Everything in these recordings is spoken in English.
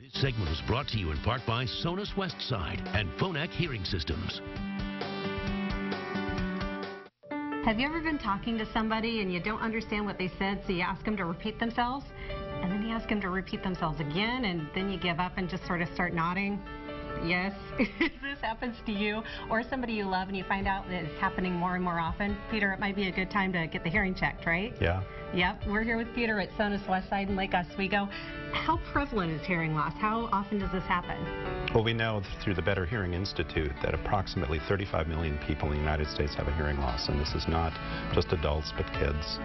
This segment was brought to you in part by Sonus Westside and Phonak Hearing Systems. Have you ever been talking to somebody and you don't understand what they said, so you ask them to repeat themselves? And then you ask them to repeat themselves again, and then you give up and just sort of start nodding? Yes. If this happens to you or somebody you love and you find out that it's happening more and more often, Peter, it might be a good time to get the hearing checked, right? Yeah. Yep. We're here with Peter at Sonus Westside in Lake Oswego. How prevalent is hearing loss? How often does this happen? Well, we know through the Better Hearing Institute that approximately 35 million people in the United States have a hearing loss, and this is not just adults but kids.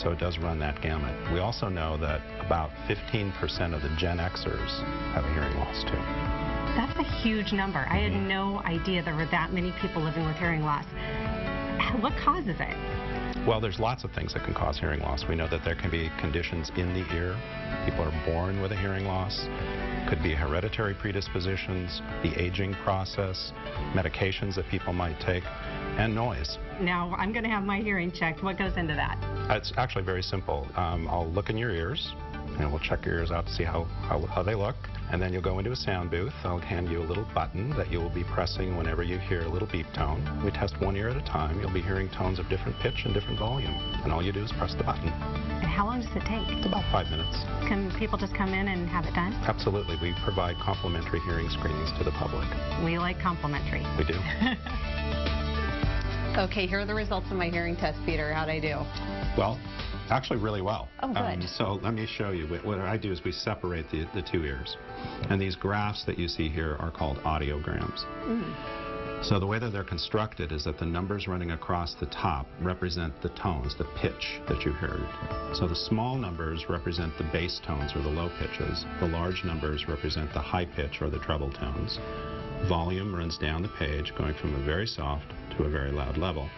So it does run that gamut. We also know that about 15% of the Gen Xers have a hearing loss too. That's a huge number. I had no idea there were that many people living with hearing loss. What causes it? Well, there's lots of things that can cause hearing loss. We know that there can be conditions in the ear. People are born with a hearing loss. Could be hereditary predispositions, the aging process, medications that people might take, and noise. Now, I'm going to have my hearing checked. What goes into that? It's actually very simple. I'll look in your ears, and we'll check your ears out to see how they look. And then you'll go into a sound booth. I'll hand you a little button that you will be pressing whenever you hear a little beep tone. We test one ear at a time. You'll be hearing tones of different pitch and different volume. And all you do is press the button. And how long does it take? It's about 5 minutes. Can people just come in and have it done? Absolutely. We provide complimentary hearing screenings to the public. We like complimentary. We do. Okay, here are the results of my hearing test, Peter. How'd I do? Well, actually really well. Oh, good. So let me show you. What I do is we separate the two ears. And these graphs that you see here are called audiograms. So the way that they're constructed is that the numbers running across the top represent the tones, the pitch that you heard. So the small numbers represent the bass tones or the low pitches. The large numbers represent the high pitch or the treble tones. Volume runs down the page, going from a very soft to a very loud level.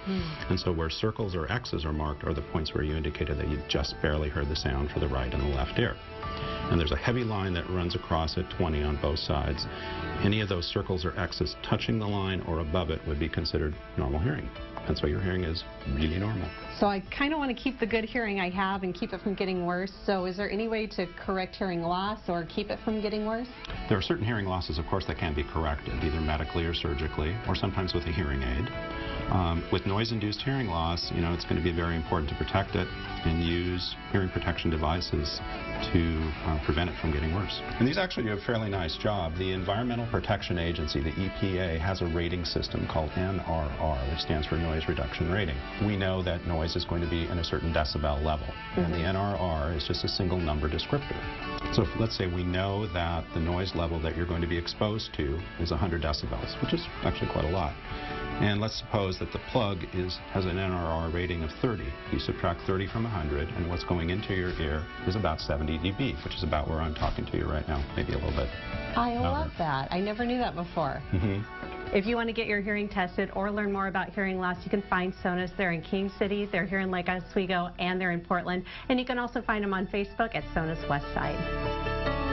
And so where circles or X's are marked are the points where you indicated that you just barely heard the sound for the right and the left ear. And there's a heavy line that runs across at 20 on both sides. Any of those circles or X's touching the line or above it would be considered normal hearing. And so your hearing is really normal. So I kind of want to keep the good hearing I have and keep it from getting worse. So is there any way to correct hearing loss or keep it from getting worse? There are certain hearing losses, of course, that can be corrected, either medically or surgically, or sometimes with a hearing aid. With noise-induced hearing loss, it's going to be very important to protect it and use hearing protection devices to prevent it from getting worse. And these actually do a fairly nice job. The Environmental Protection Agency, the EPA, has a rating system called NRR, which stands for Noise Reduction Rating. We know that noise is going to be in a certain decibel level, and the NRR is just a single number descriptor. So let's say we know that the noise level that you're going to be exposed to is 100 decibels, which is actually quite a lot. And let's suppose that the plug has an NRR rating of 30. You subtract 30 from 100, and what's going into your ear is about 70 dB, which is about where I'm talking to you right now, maybe a little bit. I love that. I never knew that before. If you want to get your hearing tested or learn more about hearing loss, you can find Sonus. They're in King City, they're here in Lake Oswego, and they're in Portland. And you can also find them on Facebook at Sonus Westside.